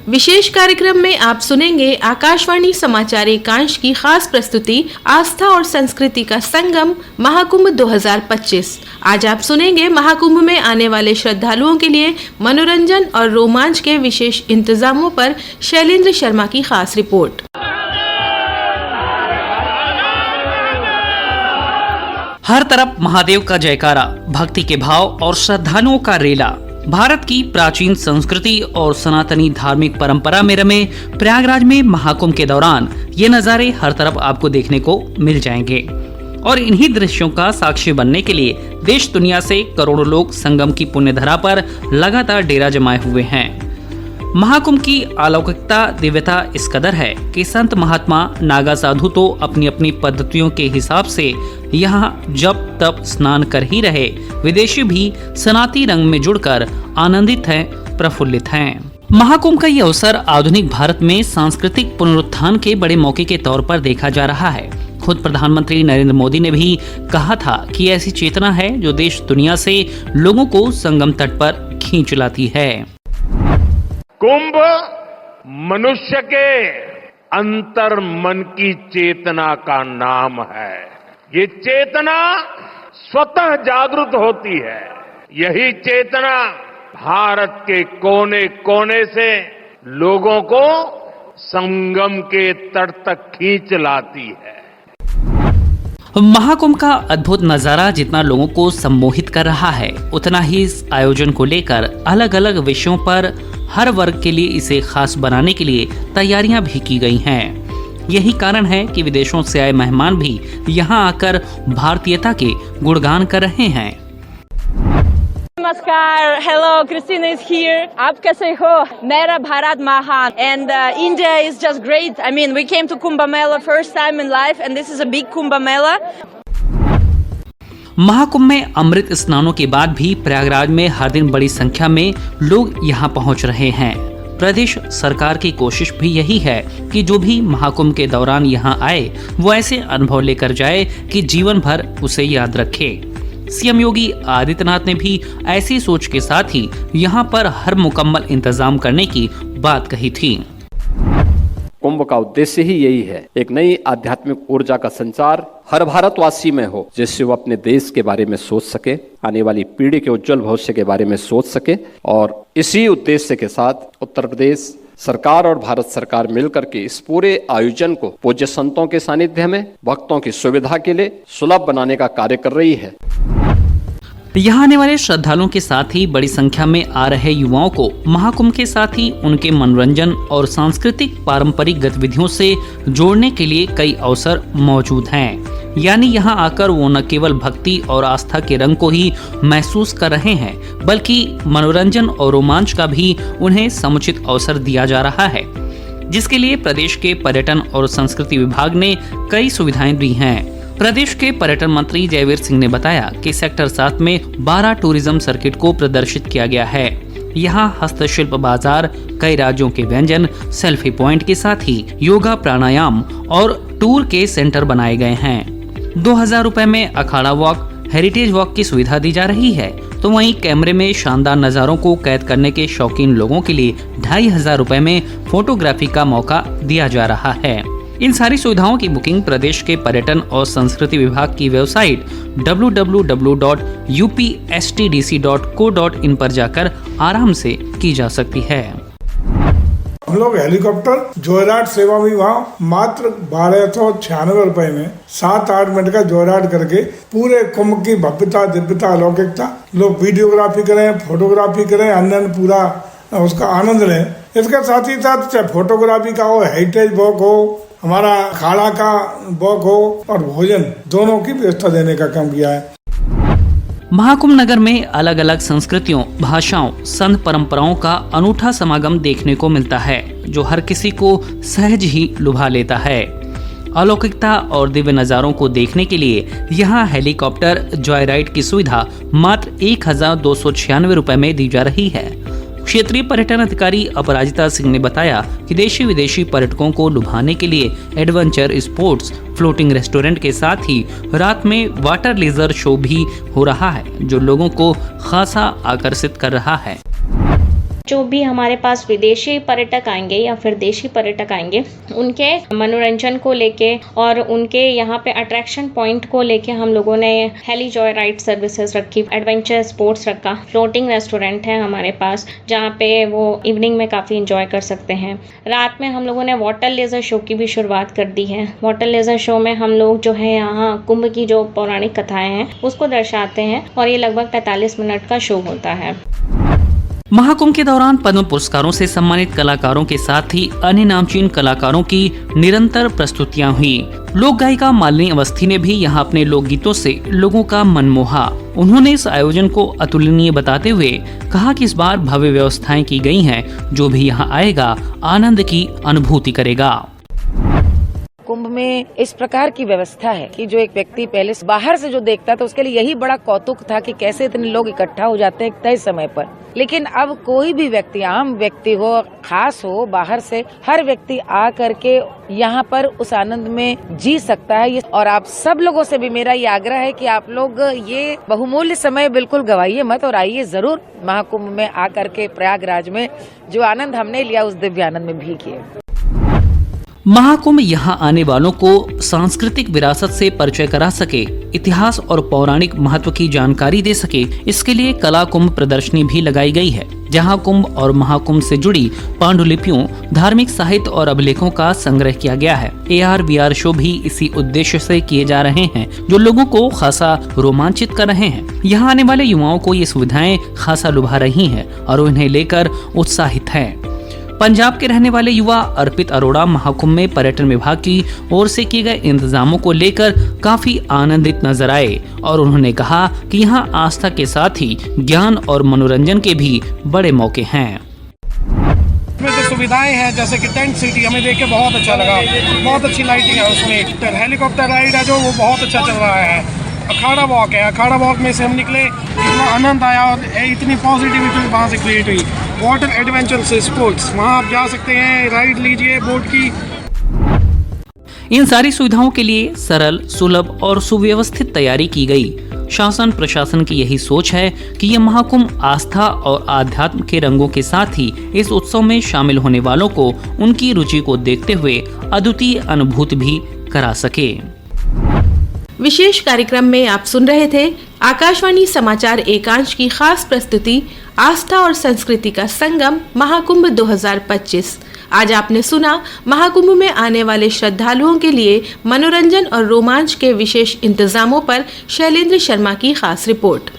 विशेष कार्यक्रम में आप सुनेंगे आकाशवाणी समाचार एकांश की खास प्रस्तुति आस्था और संस्कृति का संगम महाकुंभ 2025। आज आप सुनेंगे महाकुंभ में आने वाले श्रद्धालुओं के लिए मनोरंजन और रोमांच के विशेष इंतजामों पर शैलेंद्र शर्मा की खास रिपोर्ट। हर तरफ महादेव का जयकारा, भक्ति के भाव और श्रद्धालुओं का रेला। भारत की प्राचीन संस्कृति और सनातनी धार्मिक परंपरा में रमे प्रयागराज में महाकुंभ के दौरान ये नज़ारे हर तरफ आपको देखने को मिल जाएंगे और इन्हीं दृश्यों का साक्षी बनने के लिए देश दुनिया से करोड़ों लोग संगम की पुण्यधरा पर लगातार डेरा जमाए हुए हैं। महाकुंभ की अलौकिकता, दिव्यता इस कदर है कि संत महात्मा, नागा साधु तो अपनी अपनी पद्धतियों के हिसाब से यहाँ जप तप स्नान कर ही रहे, विदेशी भी सनाती रंग में जुड़कर आनंदित हैं, प्रफुल्लित हैं। महाकुंभ का ये अवसर आधुनिक भारत में सांस्कृतिक पुनरुत्थान के बड़े मौके के तौर पर देखा जा रहा है। खुद प्रधानमंत्री नरेंद्र मोदी ने भी कहा था कि ऐसी चेतना है जो देश दुनिया से लोगों को संगम तट पर खींच लाती है। कुंभ मनुष्य के अंतर मन की चेतना का नाम है। ये चेतना स्वतः जागृत होती है। यही चेतना भारत के कोने कोने से लोगों को संगम के तट तक खींच लाती है। महाकुंभ का अद्भुत नजारा जितना लोगों को सम्मोहित कर रहा है, उतना ही इस आयोजन को लेकर अलग अलग विषयों पर हर वर्ग के लिए इसे खास बनाने के लिए तैयारियां भी की गई हैं। यही कारण है कि विदेशों से आए मेहमान भी यहां आकर भारतीयता के गुणगान कर रहे हैं। नमस्कार, हेलो, क्रिस्टीना इज हियर। आप कैसे हो? मेरा भारत महान and India is just great. I mean we came to Kumbh Mela first time in life and this is a big Kumbh Mela. Mahakumbh में अमृत स्नानों के बाद भी प्रयागराज में हर दिन बड़ी संख्या में लोग यहां पहुंच रहे हैं। प्रदेश सरकार की कोशिश भी यही है कि जो भी महाकुंभ के दौरान यहां आए वो ऐसे अनुभव लेकर जाए कि जीवन भर उसे याद रखे। सीएम योगी आदित्यनाथ ने भी ऐसी सोच के साथ ही यहां पर हर मुकम्मल इंतजाम करने की बात कही थी। कुंभ का उद्देश्य ही यही है, एक नई आध्यात्मिक ऊर्जा का संचार हर भारतवासी में हो, जिससे वो अपने देश के बारे में सोच सके, आने वाली पीढ़ी के उज्जवल भविष्य के बारे में सोच सके। और इसी उद्देश्य के साथ उत्तर प्रदेश सरकार और भारत सरकार मिलकर के इस पूरे आयोजन को पूज्य संतों के सानिध्य में भक्तों की सुविधा के लिए सुलभ बनाने का कार्य कर रही है। यहाँ आने वाले श्रद्धालुओं के साथ ही बड़ी संख्या में आ रहे युवाओं को महाकुंभ के साथ ही उनके मनोरंजन और सांस्कृतिक पारंपरिक गतिविधियों से जोड़ने के लिए कई अवसर मौजूद हैं। यानी यहाँ आकर वो न केवल भक्ति और आस्था के रंग को ही महसूस कर रहे हैं, बल्कि मनोरंजन और रोमांच का भी उन्हें समुचित अवसर दिया जा रहा है, जिसके लिए प्रदेश के पर्यटन और संस्कृति विभाग ने कई सुविधाएं दी हैं। प्रदेश के पर्यटन मंत्री जयवीर सिंह ने बताया कि सेक्टर 7 में 12 टूरिज्म सर्किट को प्रदर्शित किया गया है। यहाँ हस्तशिल्प बाजार, कई राज्यों के व्यंजन, सेल्फी पॉइंट के साथ ही योगा, प्राणायाम और टूर के सेंटर बनाए गए हैं। 2000 रुपए में अखाड़ा वॉक, हेरिटेज वॉक की सुविधा दी जा रही है, तो वहीं कैमरे में शानदार नजारों को कैद करने के शौकीन लोगों के लिए 2500 रुपए में फोटोग्राफी का मौका दिया जा रहा है। इन सारी सुविधाओं की बुकिंग प्रदेश के पर्यटन और संस्कृति विभाग की वेबसाइट www.upstdc.co.in पर जाकर आराम से की जा सकती है। हम लोग हेलीकॉप्टर जोयराइड सेवा भी वहाँ मात्र 1296 रुपए में 7-8 मिनट का जोयराइड करके पूरे कुंभ की भव्यता, दिव्यता, अलौकिकता लोग वीडियोग्राफी करें, फोटोग्राफी करें, अन्य पूरा उसका आनंद लें। इसके साथ ही साथ चाहे फोटोग्राफी का हो, हेरिटेज वॉक हो, हमारा खाड़ा का वॉक हो और भोजन, दोनों की व्यवस्था देने का काम किया है। महाकुंभ नगर में अलग अलग संस्कृतियों, भाषाओं, संत परंपराओं का अनूठा समागम देखने को मिलता है, जो हर किसी को सहज ही लुभा लेता है। अलौकिकता और दिव्य नजारों को देखने के लिए यहाँ हेलीकॉप्टर जॉय राइड की सुविधा मात्र 1296 रुपए में दी जा रही है। क्षेत्रीय पर्यटन अधिकारी अपराजिता सिंह ने बताया कि देशी विदेशी पर्यटकों को लुभाने के लिए एडवेंचर स्पोर्ट्स, फ्लोटिंग रेस्टोरेंट के साथ ही रात में वाटर लेजर शो भी हो रहा है, जो लोगों को खासा आकर्षित कर रहा है। जो भी हमारे पास विदेशी पर्यटक आएंगे या फिर देशी पर्यटक आएंगे, उनके मनोरंजन को लेके और उनके यहाँ पे अट्रैक्शन पॉइंट को लेके हम लोगों ने हेली जॉय राइड सर्विसेज रखी, एडवेंचर स्पोर्ट्स रखा, फ्लोटिंग रेस्टोरेंट है हमारे पास जहाँ पे वो इवनिंग में काफ़ी इंजॉय कर सकते हैं। रात में हम लोगों ने वाटर लेज़र शो की भी शुरुआत कर दी है। वाटर लेज़र शो में हम लोग जो है यहाँ कुंभ की जो पौराणिक कथाएँ हैं उसको दर्शाते हैं और ये लगभग 45 मिनट का शो होता है। महाकुंभ के दौरान पद्म पुरस्कारों से सम्मानित कलाकारों के साथ ही अन्य नामचीन कलाकारों की निरंतर प्रस्तुतियां हुई। लोक गायिका मालिनी अवस्थी ने भी यहां अपने लोकगीतों से लोगों का मन मोहा। उन्होंने इस आयोजन को अतुलनीय बताते हुए कहा कि इस बार भव्य व्यवस्थाएं की गई हैं, जो भी यहां आएगा आनंद की अनुभूति करेगा। कुंभ में इस प्रकार की व्यवस्था है कि जो एक व्यक्ति पहले बाहर से जो देखता था उसके लिए यही बड़ा कौतुक था कि कैसे इतने लोग इकट्ठा हो जाते हैं एक तय समय पर। लेकिन अब कोई भी व्यक्ति, आम व्यक्ति हो, खास हो, बाहर से हर व्यक्ति आ करके यहाँ पर उस आनंद में जी सकता है। और आप सब लोगों से भी मेरा ये आग्रह है कि आप लोग ये बहुमूल्य समय बिल्कुल गवाइए मत और आइए जरूर महाकुंभ में आकर के प्रयागराज में जो आनंद हमने लिया उस दिव्य आनंद में भीगिए। महाकुंभ यहाँ आने वालों को सांस्कृतिक विरासत से परिचय करा सके, इतिहास और पौराणिक महत्व की जानकारी दे सके, इसके लिए कला कुंभ प्रदर्शनी भी लगाई गई है, जहाँ कुंभ और महाकुंभ से जुड़ी पांडुलिपियों, धार्मिक साहित्य और अभिलेखों का संग्रह किया गया है। AR/VR शो भी इसी उद्देश्य से किए जा रहे हैं, जो लोगों को खासा रोमांचित कर रहे हैं। यहाँ आने वाले युवाओं को ये सुविधाएं खासा लुभा रही हैं और उन्हें लेकर उत्साहित है। पंजाब के रहने वाले युवा अर्पित अरोड़ा महाकुंभ में पर्यटन विभाग की ओर से किए गए इंतजामों को लेकर काफी आनंदित नजर आए और उन्होंने कहा कि यहाँ आस्था के साथ ही ज्ञान और मनोरंजन के भी बड़े मौके हैं। इसमें जो सुविधाएं हैं जैसे कि टेंट सिटी हमें देख के बहुत अच्छा लगा, बहुत अच्छी लाइटिंग है उसमें। हेलीकॉप्टर राइड है जो वो बहुत अच्छा चल रहा है। अखाड़ा वॉक है, अखाड़ा वॉक में से हम निकले, इतना आनंद आया और इतनी पॉजिटिविटी वहाँ से क्रिएट हुई। वाटर एडवेंचर से स्पोर्ट्स, वहाँ आप जा सकते हैं, राइड लीजिए बोट की। इन सारी सुविधाओं के लिए सरल, सुलभ और सुव्यवस्थित तैयारी की गई। शासन प्रशासन की यही सोच है कि ये महाकुंभ आस्था और आध्यात्म के रंगों के साथ ही इस उत्सव में शामिल होने वालों को उनकी रुचि को देखते हुए अद्वितीय अनुभूति भी करा सके। विशेष कार्यक्रम में आप सुन रहे थे आकाशवाणी समाचार एकांश की खास प्रस्तुति आस्था और संस्कृति का संगम महाकुंभ 2025। आज आपने सुना महाकुंभ में आने वाले श्रद्धालुओं के लिए मनोरंजन और रोमांच के विशेष इंतजामों पर शैलेंद्र शर्मा की खास रिपोर्ट।